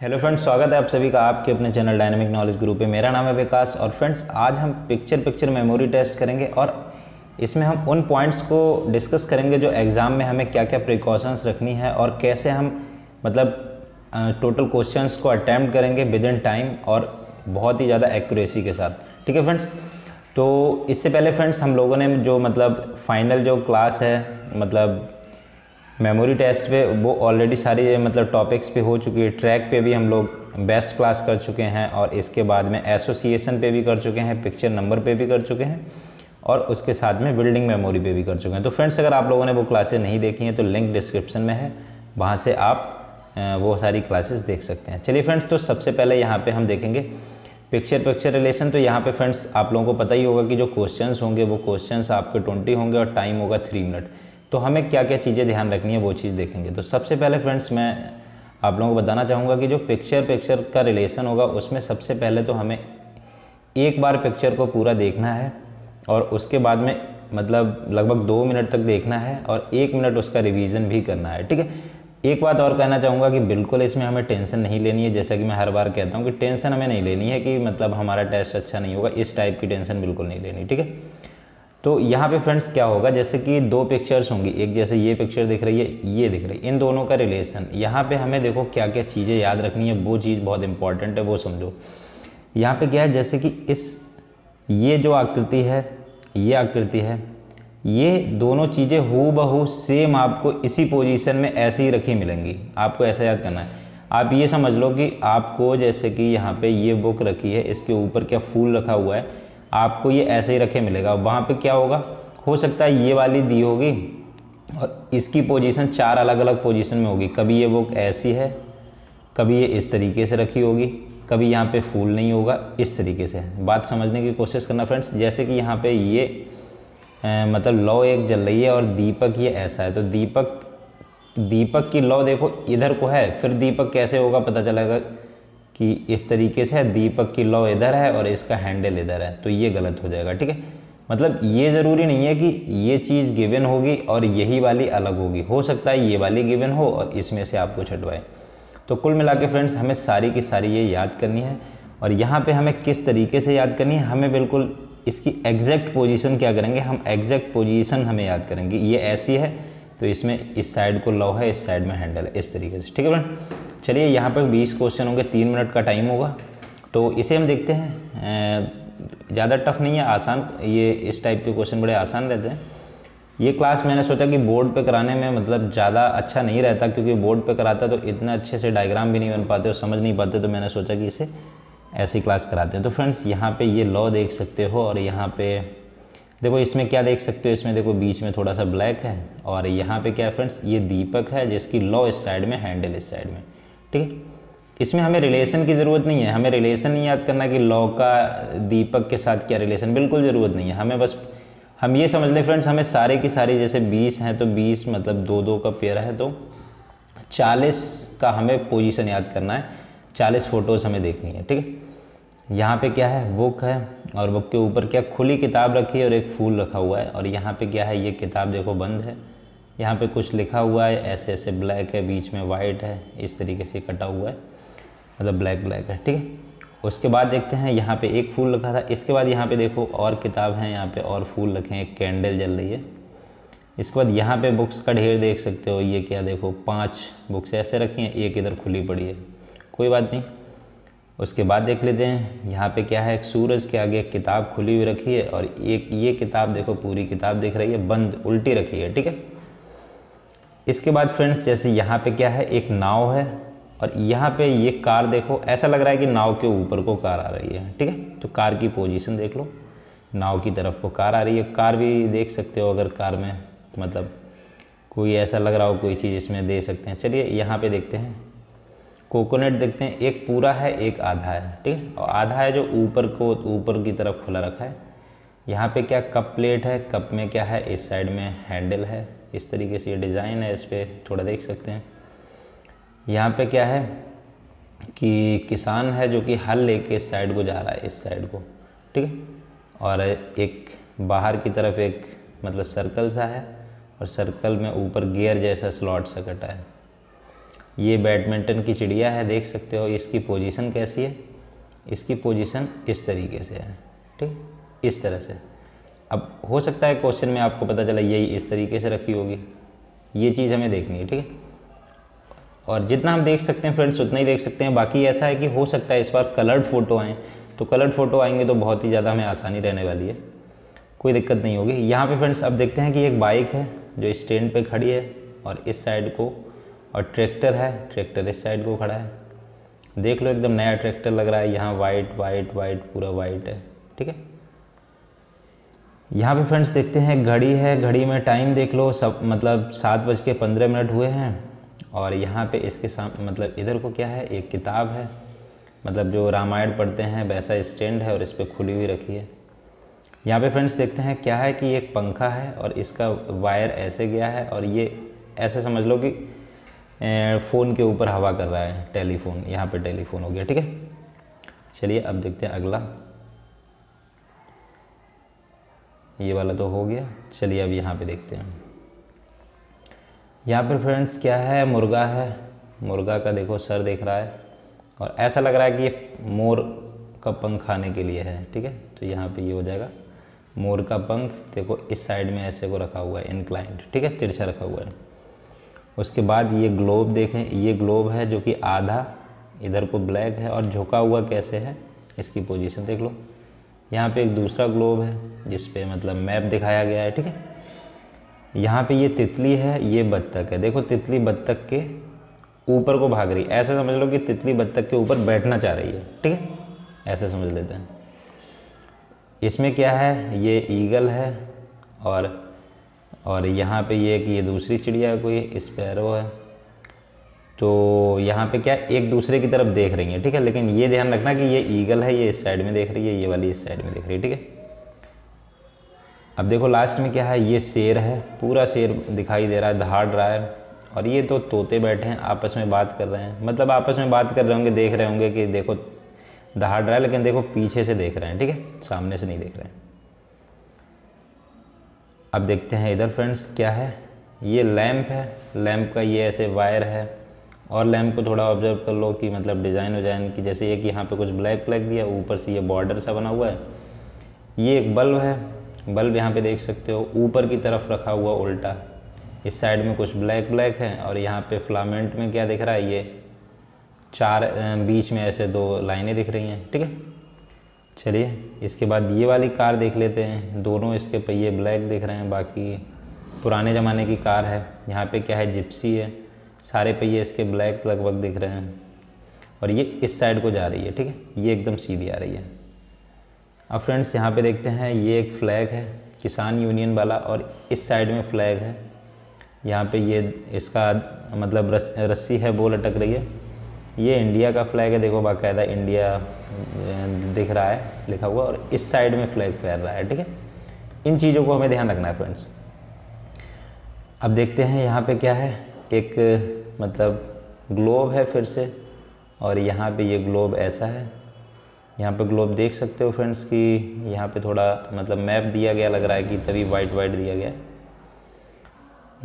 Hello friends, स्वागत है आप सभी का आपके अपने चैनल डायनामिक नॉलेज ग्रुप पे। मेरा नाम है विकास और फ्रेंड्स आज हम पिक्चर मेमोरी टेस्ट करेंगे और इसमें हम उन पॉइंट्स को डिस्कस करेंगे जो एग्ज़ाम में हमें क्या क्या प्रिकॉशंस रखनी है और कैसे हम टोटल क्वेश्चंस को अटैम्प्ट करेंगे विद इन टाइम और बहुत ही ज़्यादा एक्यूरेसी के साथ। ठीक है फ्रेंड्स, तो इससे पहले फ्रेंड्स हम लोगों ने जो फाइनल जो क्लास है मेमोरी टेस्ट पे वो ऑलरेडी सारी टॉपिक्स पे हो चुकी है। ट्रैक पे भी हम लोग बेस्ट क्लास कर चुके हैं और इसके बाद में एसोसिएशन पे भी कर चुके हैं, पिक्चर नंबर पे भी कर चुके हैं और उसके साथ में बिल्डिंग मेमोरी पे भी कर चुके हैं। तो फ्रेंड्स अगर आप लोगों ने वो क्लासेस नहीं देखी हैं तो लिंक डिस्क्रिप्शन में है, वहाँ से आप वो सारी क्लासेस देख सकते हैं। चलिए फ्रेंड्स, तो सबसे पहले यहाँ पर हम देखेंगे पिक्चर रिलेशन। तो यहाँ पर फ्रेंड्स आप लोगों को पता ही होगा कि जो क्वेश्चंस होंगे वो क्वेश्चंस आपके 20 होंगे और टाइम होगा 3 मिनट। तो हमें क्या क्या चीज़ें ध्यान रखनी है वो चीज़ देखेंगे। तो सबसे पहले फ्रेंड्स मैं आप लोगों को बताना चाहूँगा कि जो पिक्चर का रिलेशन होगा उसमें सबसे पहले तो हमें एक बार पिक्चर को पूरा देखना है और उसके बाद में लगभग 2 मिनट तक देखना है और 1 मिनट उसका रिवीजन भी करना है। ठीक है, एक बात और कहना चाहूँगा कि बिल्कुल इसमें हमें टेंशन नहीं लेनी है। जैसा कि मैं हर बार कहता हूँ कि टेंशन हमें नहीं लेनी है कि हमारा टेस्ट अच्छा नहीं होगा, इस टाइप की टेंशन बिल्कुल नहीं लेनी। ठीक है, तो यहाँ पे फ्रेंड्स क्या होगा, जैसे कि 2 पिक्चर्स होंगी, एक जैसे ये पिक्चर दिख रही है, ये दिख रही है, इन दोनों का रिलेशन। यहाँ पे हमें देखो क्या क्या चीज़ें याद रखनी है, वो चीज़ बहुत इंपॉर्टेंट है, वो समझो। यहाँ पे क्या है, जैसे कि ये जो आकृति है, ये दोनों चीज़ें हूबहू सेम आपको इसी पोजीशन में ऐसे ही रखी मिलेंगी। आपको ऐसा याद करना है। आप ये समझ लो कि आपको जैसे कि यहाँ पे ये बुक रखी है, इसके ऊपर क्या फूल रखा हुआ है, आपको ये ऐसे ही रखे मिलेगा। वहाँ पे क्या होगा, हो सकता है ये वाली दी होगी और इसकी पोजीशन 4 अलग अलग पोजीशन में होगी। कभी ये बुक ऐसी है, कभी ये इस तरीके से रखी होगी, कभी यहाँ पे फूल नहीं होगा, इस तरीके से। बात समझने की कोशिश करना फ्रेंड्स। जैसे कि यहाँ पे ये लौ एक जल रही है और दीपक ये ऐसा है, तो दीपक की लौ देखो इधर को है, फिर दीपक कैसे होगा पता चलेगा कि इस तरीके से है, दीपक की लौ इधर है और इसका हैंडल इधर है, तो ये गलत हो जाएगा। ठीक है, ये ज़रूरी नहीं है कि ये चीज़ गिवन होगी और यही वाली अलग होगी, हो सकता है ये वाली गिवन हो और इसमें से आपको छटवाए। तो कुल मिला के फ्रेंड्स हमें सारी की सारी ये याद करनी है और यहाँ पे हमें किस तरीके से याद करनी है, हमें बिल्कुल इसकी एग्जैक्ट पोजीशन क्या करेंगे, हम एग्जैक्ट पोजीशन हमें याद करेंगे। ये ऐसी है तो इसमें इस साइड को लौ है, इस साइड में हैंडल है, इस तरीके से। ठीक है फ्रेंड, चलिए यहाँ पर 20 क्वेश्चन होंगे, 3 मिनट का टाइम होगा। तो इसे हम देखते हैं। ज़्यादा टफ नहीं है, आसान। ये इस टाइप के क्वेश्चन बड़े आसान रहते हैं। ये क्लास मैंने सोचा कि बोर्ड पे कराने में ज़्यादा अच्छा नहीं रहता, क्योंकि बोर्ड पे कराता तो इतना अच्छे से डायग्राम भी नहीं बन पाते और समझ नहीं पाते, तो मैंने सोचा कि इसे ऐसी क्लास कराते हैं। तो फ्रेंड्स यहाँ पर ये लॉ देख सकते हो और यहाँ पर देखो इसमें क्या देख सकते हो, इसमें देखो बीच में थोड़ा सा ब्लैक है और यहाँ पे क्या है फ्रेंड्स, ये दीपक है जिसकी लौ इस साइड में, हैंडल इस साइड में। ठीक है, इसमें हमें रिलेशन की ज़रूरत नहीं है, हमें रिलेशन नहीं याद करना कि लौ का दीपक के साथ क्या रिलेशन, बिल्कुल ज़रूरत नहीं है। हमें बस हम ये समझ लें फ्रेंड्स, हमें सारे की सारी, जैसे 20 हैं तो 20 2-2 का पेयर है तो 40 का हमें पोजीशन याद करना है, 40 फ़ोटोज़ हमें देखनी है। ठीक है, यहाँ पे क्या है, बुक है और बुक के ऊपर क्या खुली किताब रखी है और एक फूल रखा हुआ है। और यहाँ पे क्या है, ये किताब देखो बंद है, यहाँ पे कुछ लिखा हुआ है, ऐसे ऐसे ब्लैक है, बीच में वाइट है, इस तरीके से कटा हुआ है, ब्लैक है। ठीक है, उसके बाद देखते हैं यहाँ पे एक फूल रखा था, इसके बाद यहाँ पे देखो और किताब हैं, यहाँ पे और फूल रखे हैं, एक कैंडल जल रही है। इसके बाद यहाँ पे बुक्स का ढेर देख सकते हो, ये क्या देखो 5 बुक्स ऐसे रखी हैं, एक इधर खुली पड़ी है, कोई बात नहीं। उसके बाद देख लेते हैं यहाँ पे क्या है, एक सूरज के आगे एक किताब खुली हुई रखी है और एक ये किताब देखो, पूरी किताब दिख रही है, बंद उल्टी रखी है। ठीक है, इसके बाद फ्रेंड्स जैसे यहाँ पे क्या है, एक नाव है और यहाँ पे ये कार देखो, ऐसा लग रहा है कि नाव के ऊपर को कार आ रही है। ठीक है, तो कार की पोजीशन देख लो, नाव की तरफ को कार आ रही है। कार भी देख सकते हो, अगर कार में कोई ऐसा लग रहा हो कोई चीज़ इसमें दे सकते हैं। चलिए यहाँ पे देखते हैं, कोकोनट देखते हैं, एक पूरा है एक आधा है। ठीक है, और आधा है जो ऊपर की तरफ खुला रखा है। यहाँ पे क्या कप प्लेट है, कप में क्या है, इस साइड में हैंडल है, इस तरीके से ये डिज़ाइन है, इस पर थोड़ा देख सकते हैं। यहाँ पे क्या है कि किसान है जो कि हल लेके इस साइड को जा रहा है, इस साइड को। ठीक है, और एक बाहर की तरफ एक सर्कल सा है और सर्कल में ऊपर गियर जैसा स्लॉट सा कटा है। ये बैडमिंटन की चिड़िया है, देख सकते हो। इसकी पोजीशन कैसी है, इसकी पोजीशन इस तरीके से है, ठीक, इस तरह से। अब हो सकता है क्वेश्चन में आपको पता चला यही इस तरीके से रखी होगी, ये चीज़ हमें देखनी है, ठीक है। और जितना हम देख सकते हैं फ्रेंड्स उतना ही देख सकते हैं। बाकी ऐसा है कि हो सकता है इस बार कलर्ड फ़ोटो आएँ, तो कलर्ड फ़ोटो आएंगे तो बहुत ही ज़्यादा हमें आसानी रहने वाली है, कोई दिक्कत नहीं होगी। यहाँ पे फ्रेंड्स अब देखते हैं कि एक बाइक है जो स्टैंड पे खड़ी है और इस साइड को, और ट्रैक्टर है, ट्रैक्टर इस साइड को खड़ा है। देख लो एकदम नया ट्रैक्टर लग रहा है। यहाँ वाइट वाइट वाइट पूरा वाइट है, ठीक है। यहाँ पे फ्रेंड्स देखते हैं घड़ी है, घड़ी में टाइम देख लो, सब मतलब 7:15 हुए हैं। और यहाँ पे इसके सामने मतलब इधर को क्या है, एक किताब है, मतलब जो रामायण पढ़ते हैं वैसा स्टैंड है और इस पर खुली हुई रखी है। यहाँ पे फ्रेंड्स देखते हैं क्या है कि एक पंखा है और इसका वायर ऐसे गया है और ये ऐसे समझ लो कि फ़ोन के ऊपर हवा कर रहा है, टेलीफोन। यहाँ पे टेलीफोन हो गया, ठीक है। चलिए अब देखते हैं अगला, ये वाला तो हो गया। चलिए अब यहाँ पे देखते हैं। यहाँ पर फ्रेंड्स क्या है, मुर्गा है, मुर्गा का देखो सर दिख रहा है और ऐसा लग रहा है कि ये मोर का पंख खाने के लिए है, ठीक है। तो यहाँ पे ये हो जाएगा मोर का पंख। देखो इस साइड में ऐसे को रखा हुआ है इनक्लाइंड, ठीक है, तिरछा रखा हुआ है। उसके बाद ये ग्लोब देखें, ये ग्लोब है जो कि आधा इधर को ब्लैक है और झुका हुआ कैसे है, इसकी पोजीशन देख लो। यहाँ पे एक दूसरा ग्लोब है जिस पे मतलब मैप दिखाया गया है, ठीक है। यहाँ पे ये तितली है, ये बत्तख है। देखो तितली बत्तख के ऊपर को भाग रही है, ऐसे समझ लो कि तितली बत्तख के ऊपर बैठना चाह रही है, ठीक है, ऐसे समझ लेते हैं। इसमें क्या है, ये ईगल है और यहाँ पे ये दूसरी चिड़िया है, कोई स्पैरो है। तो यहाँ पे क्या एक दूसरे की तरफ देख रही है, ठीक है। लेकिन ये ध्यान रखना कि ये ईगल है, ये इस साइड में देख रही है, ये वाली इस साइड में देख रही है, ठीक है। अब देखो लास्ट में क्या है, ये शेर है, पूरा शेर दिखाई दे रहा है, दहाड़ रहा है। और ये तो तोते बैठे हैं आपस में बात कर रहे हैं, मतलब आपस में बात कर रहे होंगे, देख रहे होंगे कि देखो दहाड़ रहा है, लेकिन देखो पीछे से देख रहे हैं, ठीक है, सामने से नहीं देख रहे हैं। अब देखते हैं इधर फ्रेंड्स क्या है, ये लैंप है, लैंप का ये ऐसे वायर है। और लैंप को थोड़ा ऑब्जर्व कर लो कि मतलब डिज़ाइन विजाइन की, जैसे ये कि यहाँ पे कुछ ब्लैक ब्लैक दिया, ऊपर से ये बॉर्डर सा बना हुआ है। ये एक बल्ब है, बल्ब यहाँ पे देख सकते हो ऊपर की तरफ रखा हुआ उल्टा, इस साइड में कुछ ब्लैक ब्लैक है। और यहाँ पे फिलामेंट में क्या दिख रहा है, ये चार बीच में ऐसे दो लाइनें दिख रही हैं, ठीक है। चलिए इसके बाद ये वाली कार देख लेते हैं, दोनों इसके पहिए ब्लैक दिख रहे हैं, बाकी पुराने ज़माने की कार है। यहाँ पे क्या है, जिप्सी है, सारे पहिए इसके ब्लैक लगभग दिख रहे हैं। और ये इस साइड को जा रही है, ठीक है, ये एकदम सीधी आ रही है। अब फ्रेंड्स यहाँ पे देखते हैं, ये एक फ्लैग है किसान यूनियन वाला और इस साइड में फ्लैग है। यहाँ पे ये इसका मतलब रस्सी है वो लटक रही है। ये इंडिया का फ्लैग है, देखो बाकायदा इंडिया दिख रहा है लिखा हुआ, और इस साइड में फ्लैग फहर रहा है, ठीक है। इन चीज़ों को हमें ध्यान रखना है फ्रेंड्स। अब देखते हैं यहाँ पे क्या है, एक मतलब ग्लोब है फिर से, और यहाँ पे ये ग्लोब ऐसा है। यहाँ पे ग्लोब देख सकते हो फ्रेंड्स कि यहाँ पे थोड़ा मतलब मैप दिया गया लग रहा है कि तभी वाइट वाइट दिया गया है।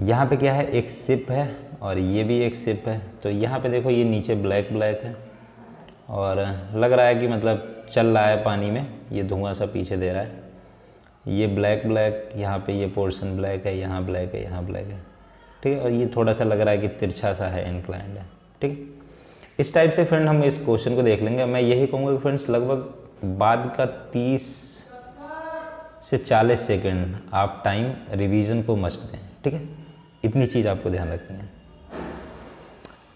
यहाँ पे क्या है, एक शिप है और ये भी एक शिप है। तो यहाँ पे देखो ये नीचे ब्लैक ब्लैक है और लग रहा है कि मतलब चल रहा है पानी में, ये धुआं सा पीछे दे रहा है। ये ब्लैक ब्लैक, यहाँ पे ये पोर्शन ब्लैक है, यहाँ ब्लैक है, यहाँ ब्लैक है, ठीक है। और ये थोड़ा सा लग रहा है कि तिरछा सा है, इंक्लाइंड है, ठीक है। इस टाइप से फ्रेंड हम इस क्वेश्चन को देख लेंगे। मैं यही कहूँगा कि फ्रेंड्स लगभग बाद का 30 से 40 सेकंड आप टाइम रिवीजन को मस्ट दें, ठीक है। इतनी चीज़ आपको ध्यान रखनी है।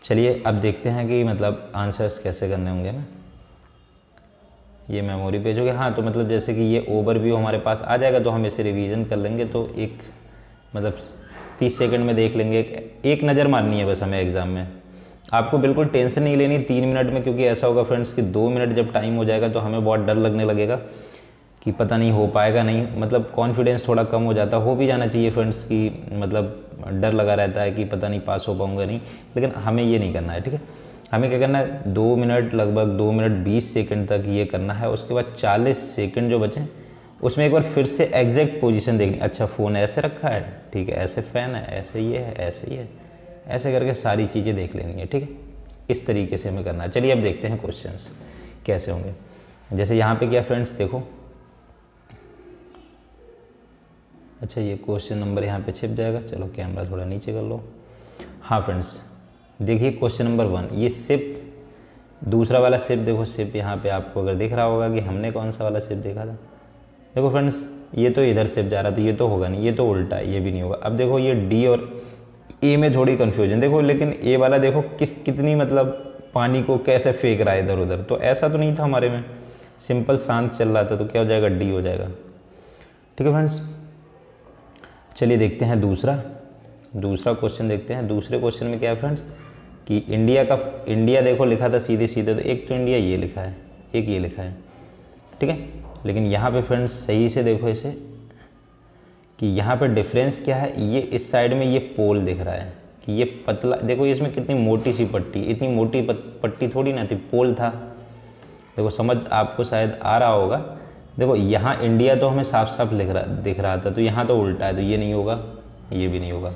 चलिए अब देखते हैं कि मतलब आंसर्स कैसे करने होंगे हमें। ये मेमोरी पेज हो गया, हाँ। तो मतलब जैसे कि ये ओवरव्यू हमारे पास आ जाएगा तो हम इसे रिवीजन कर लेंगे, तो एक मतलब 30 सेकंड में देख लेंगे। एक नज़र मारनी है बस हमें एग्ज़ाम में, आपको बिल्कुल टेंशन नहीं लेनी 3 मिनट में, क्योंकि ऐसा होगा फ्रेंड्स कि 2 मिनट जब टाइम हो जाएगा तो हमें बहुत डर लगने लगेगा कि पता नहीं हो पाएगा नहीं, मतलब कॉन्फिडेंस थोड़ा कम हो जाता, हो भी जाना चाहिए फ्रेंड्स कि मतलब डर लगा रहता है कि पता नहीं पास हो पाऊँगा नहीं, लेकिन हमें ये नहीं करना है, ठीक है। हमें क्या करना है, 2 मिनट लगभग 2 मिनट 20 सेकंड तक ये करना है। उसके बाद 40 सेकंड जो बचे उसमें एक बार फिर से एग्जैक्ट पोजीशन देखनी। अच्छा फ़ोन ऐसे रखा है, ठीक है, ऐसे फ़ैन है, ऐसे ये है, ऐसे ही है, ऐसे करके सारी चीज़ें देख लेनी है, ठीक है। इस तरीके से हमें करना है। चलिए अब देखते हैं क्वेश्चंस कैसे होंगे। जैसे यहाँ पे क्या फ्रेंड्स देखो, अच्छा ये क्वेश्चन नंबर यहाँ पे छिप जाएगा, चलो कैमरा थोड़ा नीचे कर लो। हाँ फ्रेंड्स देखिए क्वेश्चन नंबर 1, ये सिप, दूसरा वाला सिप देखो, सिप यहाँ पे आपको अगर दिख रहा होगा कि हमने कौन सा वाला सिप देखा था। देखो फ्रेंड्स ये तो इधर सिप जा रहा, तो ये तो होगा नहीं, ये तो उल्टा है, ये भी नहीं होगा। अब देखो ये डी और ए में थोड़ी कन्फ्यूजन देखो, लेकिन ए वाला देखो कितनी मतलब पानी को कैसे फेंक रहा है इधर उधर, तो ऐसा तो नहीं था हमारे में, सिंपल शांत चल रहा था, तो क्या हो जाएगा, डी हो जाएगा, ठीक है फ्रेंड्स। चलिए देखते हैं दूसरा क्वेश्चन देखते हैं। दूसरे क्वेश्चन में क्या है फ्रेंड्स कि इंडिया देखो लिखा था सीधे सीधे, तो एक तो इंडिया ये लिखा है, एक ये लिखा है, ठीक है। लेकिन यहाँ पे फ्रेंड्स सही से देखो इसे कि यहाँ पे डिफरेंस क्या है, ये इस साइड में ये पोल दिख रहा है कि ये पतला, देखो इसमें कितनी मोटी सी पट्टी, इतनी मोटी पट्टी थोड़ी ना थी, पोल था। देखो समझ आपको शायद आ रहा होगा। देखो यहाँ इंडिया तो हमें साफ साफ दिख रहा था, तो यहाँ तो उल्टा है, तो ये नहीं होगा, ये भी नहीं होगा।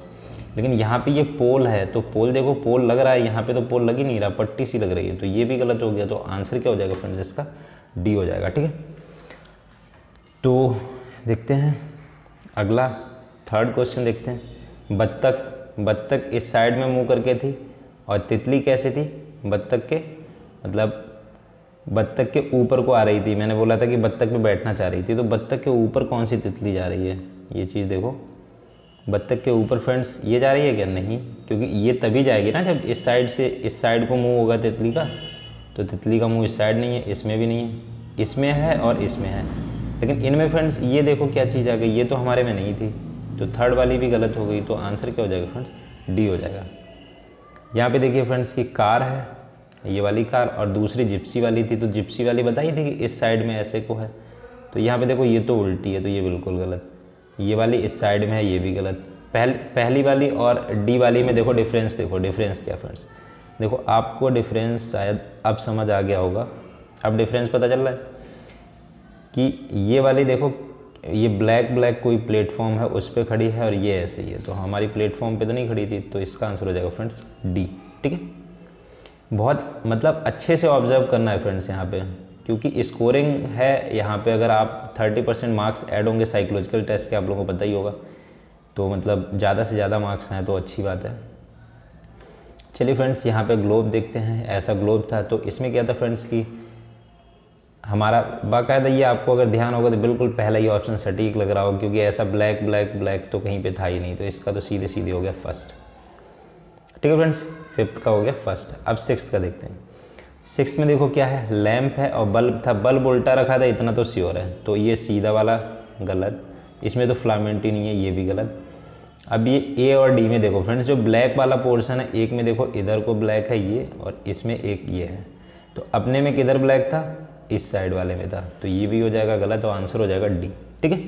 लेकिन यहाँ पे ये पोल है, तो पोल देखो, पोल लग रहा है, यहाँ पे तो पोल लग ही नहीं रहा, पट्टी सी लग रही है, तो ये भी गलत हो गया। तो आंसर क्या हो जाएगा फ्रेंड्स, इसका डी हो जाएगा, ठीक है। तो देखते हैं अगला थर्ड क्वेश्चन देखते हैं। बत्तख इस साइड में मुंह करके थी और तितली कैसे थी, बत्तख के मतलब बत्तख के ऊपर को आ रही थी। मैंने बोला था कि बत्तख पे बैठना चाह रही थी, तो बत्तख के ऊपर कौन सी तितली जा रही है, ये चीज़ देखो, बत्तख के ऊपर फ्रेंड्स ये जा रही है क्या, नहीं, क्योंकि ये तभी जाएगी ना जब इस साइड से इस साइड को मुंह होगा तितली का, तो तितली का मुंह इस साइड नहीं है, इसमें भी नहीं है, इसमें है और इसमें है। लेकिन इनमें फ्रेंड्स ये देखो क्या चीज़ आ गई, ये तो हमारे में नहीं थी, तो थर्ड वाली भी गलत हो गई। तो आंसर क्या हो जाएगा फ्रेंड्स, डी हो जाएगा। यहाँ पे देखिए फ्रेंड्स कि कार है, ये वाली कार, और दूसरी जिप्सी वाली थी, तो जिप्सी वाली बताई थी कि इस साइड में ऐसे को है, तो यहाँ पे देखो ये तो उल्टी है, तो ये बिल्कुल गलत। ये वाली इस साइड में है, ये भी गलत। पहली वाली और डी वाली में देखो डिफरेंस, देखो डिफरेंस क्या फ्रेंड्स, देखो आपको डिफरेंस शायद अब समझ आ गया होगा। अब डिफरेंस पता चल रहा है कि ये वाली देखो, ये ब्लैक कोई प्लेटफॉर्म है उस पर खड़ी है, और ये ऐसे ही है, तो हमारी प्लेटफॉर्म पे तो नहीं खड़ी थी, तो इसका आंसर हो जाएगा फ्रेंड्स डी, ठीक है। बहुत मतलब अच्छे से ऑब्जर्व करना है फ्रेंड्स यहाँ पे, क्योंकि स्कोरिंग है यहाँ पे। अगर आप 30% मार्क्स ऐड होंगे साइकोलॉजिकल टेस्ट के, आप लोगों को पता ही होगा, तो मतलब ज़्यादा से ज़्यादा मार्क्स हैं तो अच्छी बात है। चलिए फ्रेंड्स यहाँ पे ग्लोब देखते हैं। ऐसा ग्लोब था, तो इसमें क्या था फ्रेंड्स कि हमारा बाकायदा, ये आपको अगर ध्यान होगा तो बिल्कुल पहला ही ऑप्शन सटीक लग रहा होगा, क्योंकि ऐसा ब्लैक तो कहीं पे था ही नहीं, तो इसका तो सीधे सीधे हो गया फर्स्ट, ठीक है फ्रेंड्स। फिफ्थ का हो गया फर्स्ट। अब सिक्स्थ का देखते हैं। सिक्स्थ में देखो क्या है, लैंप है और बल्ब था, बल्ब उल्टा रखा था, इतना तो श्योर है, तो ये सीधा वाला गलत। इसमें तो फिलामेंट ही नहीं है, ये भी गलत। अब ये ए और डी में देखो फ्रेंड्स, जो ब्लैक वाला पोर्शन है, एक में देखो इधर को ब्लैक है ये, और इसमें एक ये है, तो अपने में किधर ब्लैक था, इस साइड वाले में था, तो ये भी हो जाएगा गलत, और आंसर हो जाएगा डी, ठीक है।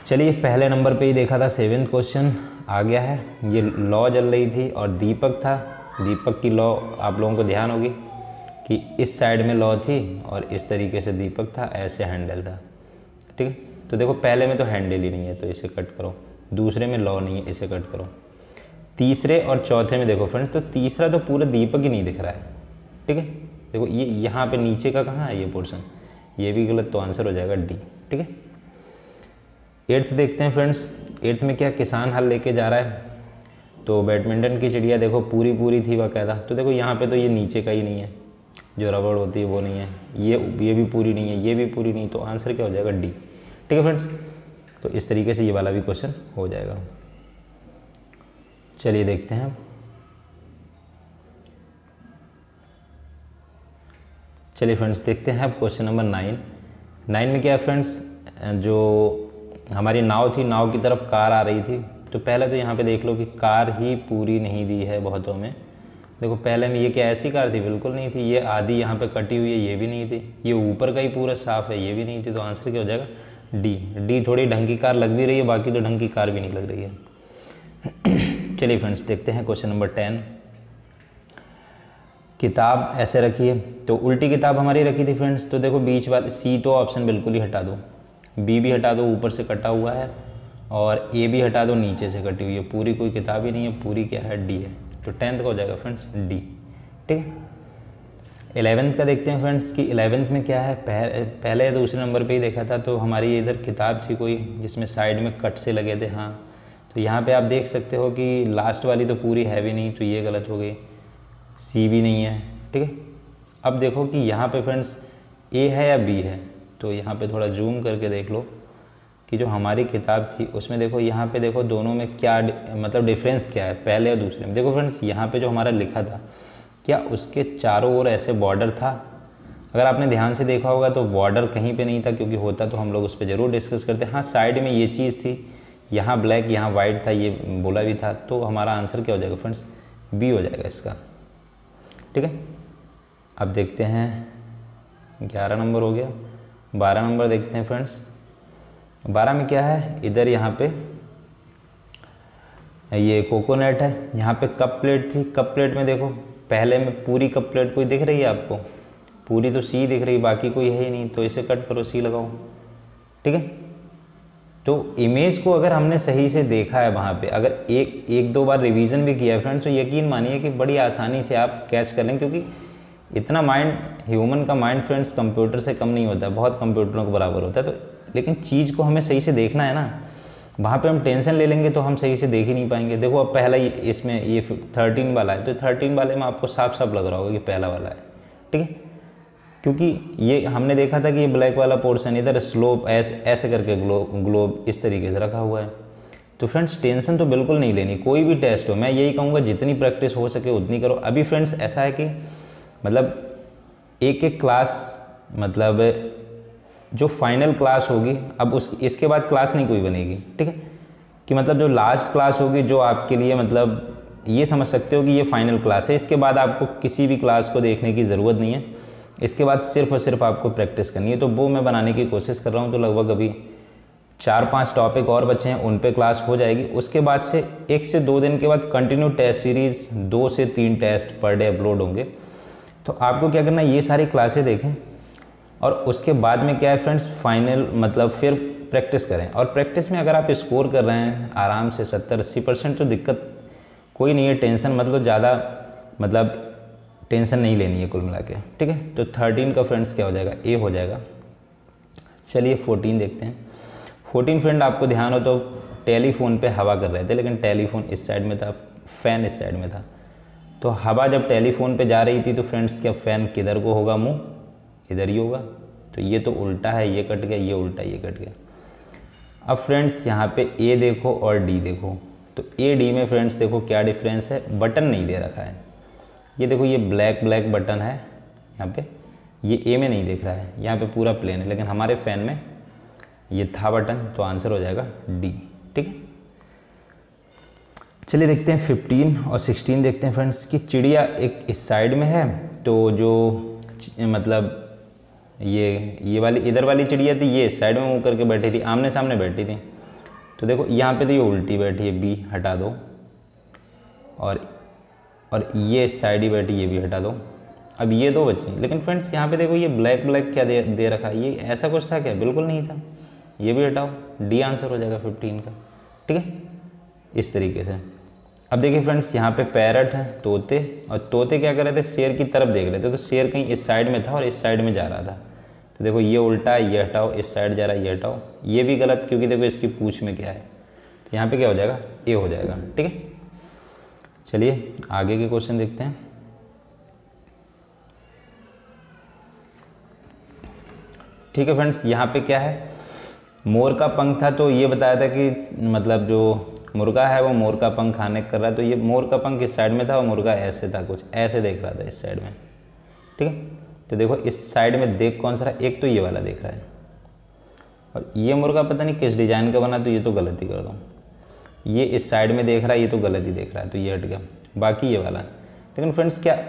चलिए पहले नंबर पे ही देखा था, 7वां क्वेश्चन आ गया है। ये लौ जल रही थी और दीपक था, दीपक की लौ आप लोगों को ध्यान होगी कि इस साइड में लौ थी और इस तरीके से दीपक था, ऐसे हैंडल था, ठीक है। तो देखो पहले में तो हैंडल ही नहीं है, तो इसे कट करो। दूसरे में लौ नहीं है, इसे कट करो। तीसरे और चौथे में देखो फ्रेंड्स, तो तीसरा तो पूरा दीपक ही नहीं दिख रहा है, ठीक है। देखो ये यहाँ पे नीचे का कहाँ है ये पोर्शन, ये भी गलत, तो आंसर हो जाएगा डी, ठीक है। 8th देखते हैं फ्रेंड्स। 8th में क्या, किसान हल लेके जा रहा है, तो बैडमिंटन की चिड़िया देखो पूरी थी बाकायदा, तो देखो यहाँ पे तो ये नीचे का ही नहीं है, जो रबड़ होती है वो नहीं है, ये भी पूरी नहीं है, ये भी पूरी नहीं, तो आंसर क्या हो जाएगा डी, ठीक है फ्रेंड्स। तो इस तरीके से ये वाला भी क्वेश्चन हो जाएगा। चलिए देखते हैं। चलिए फ्रेंड्स देखते हैं अब क्वेश्चन नंबर 9 में क्या है फ्रेंड्स, जो हमारी नाव थी, नाव की तरफ कार आ रही थी, तो पहले तो यहाँ पे देख लो कि कार ही पूरी नहीं दी है बहुतों में। देखो पहले में ये क्या ऐसी कार थी, बिल्कुल नहीं थी, ये आधी यहाँ पे कटी हुई है, ये भी नहीं थी, ये ऊपर का ही पूरा साफ है, ये भी नहीं थी, तो आंसर क्या हो जाएगा डी। थोड़ी ढंग की कार लग भी रही है, बाकी तो ढंग की कार भी नहीं लग रही है। चलिए फ्रेंड्स देखते हैं क्वेश्चन नंबर 10। किताब ऐसे रखी है, तो उल्टी किताब हमारी रखी थी फ्रेंड्स, तो देखो बीच वाले सी तो ऑप्शन बिल्कुल ही हटा दो, बी भी हटा दो, ऊपर से कटा हुआ है, और ए भी हटा दो, नीचे से कटी हुई है, पूरी कोई किताब ही नहीं है, पूरी क्या है डी है, तो 10th का हो जाएगा फ्रेंड्स डी। ठीक है, 11th का देखते हैं फ्रेंड्स कि 11th में क्या है, पहले या दूसरे नंबर पे ही देखा था, तो हमारी इधर किताब थी कोई जिसमें साइड में कट से लगे थे। हाँ, तो यहाँ पे आप देख सकते हो कि लास्ट वाली तो पूरी है भी नहीं, तो ये गलत हो गई, सी भी नहीं है। ठीक है, अब देखो कि यहाँ पे फ्रेंड्स ए है या बी है, तो यहाँ पे थोड़ा जूम करके देख लो कि जो हमारी किताब थी उसमें देखो, यहाँ पे देखो दोनों में क्या मतलब डिफरेंस क्या है पहले और दूसरे में। देखो फ्रेंड्स, यहाँ पे जो हमारा लिखा था, क्या उसके चारों ओर ऐसे बॉर्डर था? अगर आपने ध्यान से देखा होगा तो बॉर्डर कहीं पे नहीं था, क्योंकि होता तो हम लोग उस पर ज़रूर डिस्कस करते। हाँ, साइड में ये चीज़ थी, यहाँ ब्लैक यहाँ वाइट था, ये बोला भी था, तो हमारा आंसर क्या हो जाएगा फ्रेंड्स, बी हो जाएगा इसका। ठीक है, अब देखते हैं 11 नंबर हो गया, 12 नंबर देखते हैं फ्रेंड्स। 12 में क्या है, इधर यहाँ पे ये कोकोनट है, यहाँ पे कप प्लेट थी, कप प्लेट में देखो पहले में पूरी कप प्लेट कोई दिख रही है आपको, पूरी तो सी दिख रही है, बाकी कोई है ही नहीं, तो इसे कट करो, सी लगाओ। ठीक है, तो इमेज को अगर हमने सही से देखा है वहाँ पे, अगर एक दो बार रिवीजन भी किया है फ्रेंड्स, तो यकीन मानिए कि बड़ी आसानी से आप कैच कर लें, क्योंकि इतना माइंड, ह्यूमन का माइंड फ्रेंड्स कंप्यूटर से कम नहीं होता, बहुत कंप्यूटरों के बराबर होता है। तो लेकिन चीज़ को हमें सही से देखना है ना, वहाँ पे हम टेंशन ले लेंगे तो हम सही से देख ही नहीं पाएंगे। देखो अब पहला इसमें ये 13 वाला है, तो 13 वाले में आपको साफ साफ लग रहा होगा कि पहला वाला है। ठीक है, क्योंकि ये हमने देखा था कि ये ब्लैक वाला पोर्शन इधर स्लोप ऐसे करके ग्लोब इस तरीके से रखा हुआ है। तो फ्रेंड्स टेंशन तो बिल्कुल नहीं लेनी, कोई भी टेस्ट हो, मैं यही कहूँगा जितनी प्रैक्टिस हो सके उतनी करो। अभी फ्रेंड्स ऐसा है कि मतलब एक क्लास, मतलब जो फाइनल क्लास होगी, अब इसके बाद क्लास नहीं कोई बनेगी। ठीक है, कि मतलब जो लास्ट क्लास होगी, जो आपके लिए मतलब ये समझ सकते हो कि ये फाइनल क्लास है, इसके बाद आपको किसी भी क्लास को देखने की ज़रूरत नहीं है, इसके बाद सिर्फ और सिर्फ आपको प्रैक्टिस करनी है। तो वो मैं बनाने की कोशिश कर रहा हूँ, तो लगभग अभी 4-5 टॉपिक और बचे हैं, उन पे क्लास हो जाएगी। उसके बाद से 1 से 2 दिन के बाद कंटिन्यू टेस्ट सीरीज़ 2 से 3 टेस्ट पर डे अपलोड होंगे। तो आपको क्या करना है, ये सारी क्लासें देखें, और उसके बाद में क्या है फ्रेंड्स, फाइनल मतलब फिर प्रैक्टिस करें। और प्रैक्टिस में अगर आप स्कोर कर रहे हैं आराम से 70-80%, तो दिक्कत कोई नहीं है, टेंशन मतलब ज़्यादा मतलब टेंशन नहीं लेनी है कुल मिला के। ठीक है, तो 13 का फ्रेंड्स क्या हो जाएगा, ए हो जाएगा। चलिए 14 देखते हैं। 14 फ्रेंड आपको ध्यान हो तो टेलीफोन पे हवा कर रहे थे, लेकिन टेलीफोन इस साइड में था, फ़ैन इस साइड में था। तो हवा जब टेलीफोन पे जा रही थी तो फ्रेंड्स क्या फ़ैन किधर को होगा, मुंह इधर ही होगा। तो ये तो उल्टा है, ये कट गया, ये उल्टा, ये कट गया। अब फ्रेंड्स यहाँ पे ए देखो और डी देखो, तो ए डी में फ्रेंड्स देखो क्या डिफरेंस है, बटन नहीं दे रखा है। ये देखो ये ब्लैक बटन है यहाँ पे, ये ए में नहीं दिख रहा है, यहाँ पे पूरा प्लेन है, लेकिन हमारे फ़ैन में ये था बटन, तो आंसर हो जाएगा डी। ठीक है, चलिए देखते हैं 15 और 16 देखते हैं फ्रेंड्स कि चिड़िया एक इस साइड में है, तो जो मतलब ये वाली इधर वाली चिड़िया थी, ये इस साइड में मुँह करके बैठी थी, आमने सामने बैठी थी। तो देखो यहाँ पे तो ये उल्टी बैठी है, बी हटा दो, और ये इस साइड ही बैठी, ये भी हटा दो। अब ये दो बची, लेकिन फ्रेंड्स यहाँ पे देखो ये ब्लैक क्या दे रखा है, ये ऐसा कुछ था क्या, बिल्कुल नहीं था, ये भी हटाओ, डी आंसर हो जाएगा 15 का। ठीक है, इस तरीके से। अब देखिए फ्रेंड्स यहाँ पे पैरट है, तोते, और तोते क्या कर रहे थे, शेर की तरफ देख रहे थे, तो शेर कहीं इस साइड में था और इस साइड में जा रहा था। तो देखो ये उल्टा है, ये हटाओ, इस साइड जा रहा है, ये हटाओ, ये भी गलत, क्योंकि देखो इसकी पूँछ में क्या है, तो यहाँ पे क्या हो जाएगा, ए हो जाएगा। ठीक है, चलिए आगे के क्वेश्चन देखते हैं। ठीक है फ्रेंड्स, यहाँ पे क्या है, मोर का पंख था, तो ये बताया था कि मतलब जो मुर्गा है वो मोर का पंख खाने कर रहा है, तो ये मोर का पंख इस साइड में था और मुर्गा ऐसे था, कुछ ऐसे देख रहा था इस साइड में। ठीक है, तो देखो इस साइड में देख कौन सा रहा, एक तो ये वाला देख रहा है, और ये मुर्गा पता नहीं किस डिज़ाइन का बना, तो ये तो गलत ही कर दो। ये इस साइड में देख रहा है, ये तो गलत ही देख रहा है, तो ये हट गया, बाकी ये वाला। लेकिन फ्रेंड्स क्या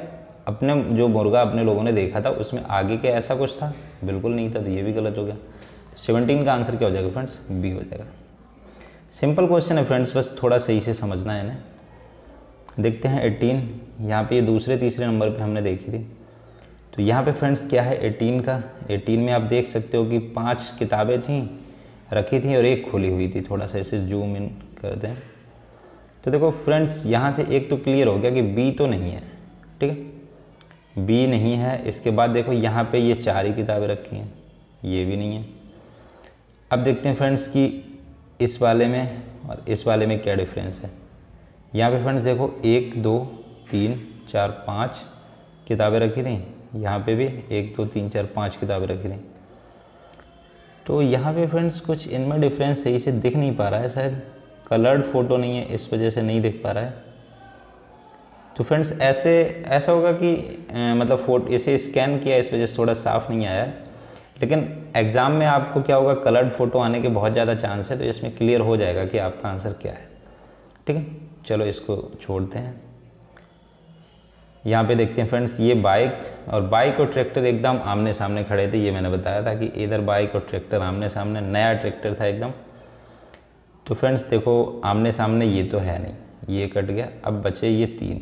अपने जो मुर्गा अपने लोगों ने देखा था उसमें आगे के ऐसा कुछ था, बिल्कुल नहीं था, तो ये भी गलत हो गया। तो 17 का आंसर क्या हो जाएगा फ्रेंड्स, बी हो जाएगा। सिंपल क्वेश्चन है फ्रेंड्स, बस थोड़ा सही से समझना है इन्हें। देखते हैं 18, यहाँ पे ये दूसरे तीसरे नंबर पे हमने देखी थी। तो यहाँ पे फ्रेंड्स क्या है 18 का, 18 में आप देख सकते हो कि 5 किताबें थीं, रखी थी और एक खुली हुई थी। थोड़ा सा इसे जूम इन करते हैं तो देखो फ्रेंड्स, यहाँ से एक तो क्लियर हो गया कि बी तो नहीं है, ठीक है, बी नहीं है। इसके बाद देखो यहाँ पे ये 4 ही किताबें रखी हैं, ये भी नहीं है। अब देखते हैं फ्रेंड्स कि इस वाले में और इस वाले में क्या डिफरेंस है। यहाँ पे फ्रेंड्स देखो 1 2 3 4 5 किताबें रखी थी, यहाँ पे भी 1 2 3 4 5 किताबें रखी थी। तो यहाँ पे फ्रेंड्स कुछ इनमें डिफरेंस सही से दिख नहीं पा रहा है, शायद कलर्ड फ़ोटो नहीं है इस वजह से नहीं दिख पा रहा है। तो फ्रेंड्स ऐसा होगा कि मतलब फ़ोटो इसे स्कैन किया इस वजह से थोड़ा साफ़ नहीं आया है, लेकिन एग्ज़ाम में आपको क्या होगा, कलर्ड फ़ोटो आने के बहुत ज़्यादा चांस है, तो इसमें क्लियर हो जाएगा कि आपका आंसर क्या है, ठीक है। चलो इसको छोड़ते हैं। यहाँ पे देखते हैं फ्रेंड्स, ये बाइक और ट्रैक्टर एकदम आमने सामने खड़े थे। ये मैंने बताया था कि इधर बाइक और ट्रैक्टर आमने सामने, नया ट्रैक्टर था एकदम। तो फ्रेंड्स देखो आमने सामने ये तो है नहीं, ये कट गया, अब बचे ये 3।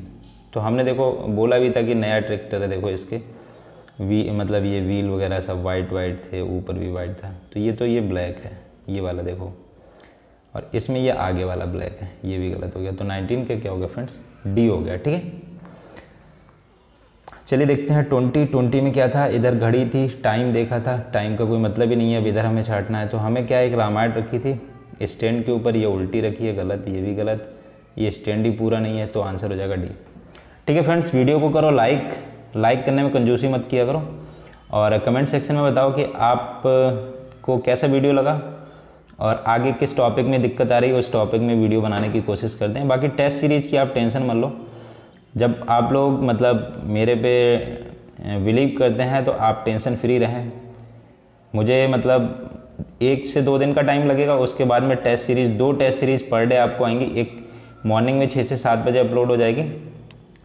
तो हमने देखो बोला भी था कि नया ट्रैक्टर है, देखो इसके मतलब ये व्हील वगैरह सब वाइट थे, ऊपर भी वाइट था। तो ये ब्लैक है, ये वाला देखो, और इसमें ये आगे वाला ब्लैक है, ये भी गलत हो गया। तो 19 का क्या हो गया फ्रेंड्स, डी हो गया, ठीक है। चलिए देखते हैं 20 में क्या था। इधर घड़ी थी, टाइम देखा था, टाइम का कोई मतलब ही नहीं है, अब इधर हमें छाटना है। तो हमें क्या, एक रामायण रखी थी स्टैंड के ऊपर, ये उल्टी रखी है, गलत, ये भी गलत, ये स्टैंड ही पूरा नहीं है, तो आंसर हो जाएगा डी, ठीक है। फ्रेंड्स वीडियो को करो लाइक करने में कंजूसी मत किया करो, और कमेंट सेक्शन में बताओ कि आप को कैसा वीडियो लगा और आगे किस टॉपिक में दिक्कत आ रही है, उस टॉपिक में वीडियो बनाने की कोशिश करते हैं। बाकी टेस्ट सीरीज़ की आप टेंशन मत लो, जब आप लोग मतलब मेरे पे बिलीव करते हैं तो आप टेंशन फ्री रहें। मुझे मतलब 1 से 2 दिन का टाइम लगेगा, उसके बाद में test series 2 test series per day आपको आएंगी। एक मॉर्निंग में 6 से 7 बजे अपलोड हो जाएगी,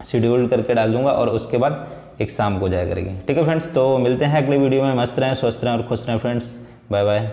शेड्यूल करके डाल दूंगा, और उसके बाद एक शाम को जाया करेगी, ठीक है फ्रेंड्स। तो मिलते हैं अगले वीडियो में, मस्त रहें, स्वस्थ रहें और खुश रहें फ्रेंड्स, बाय बाय।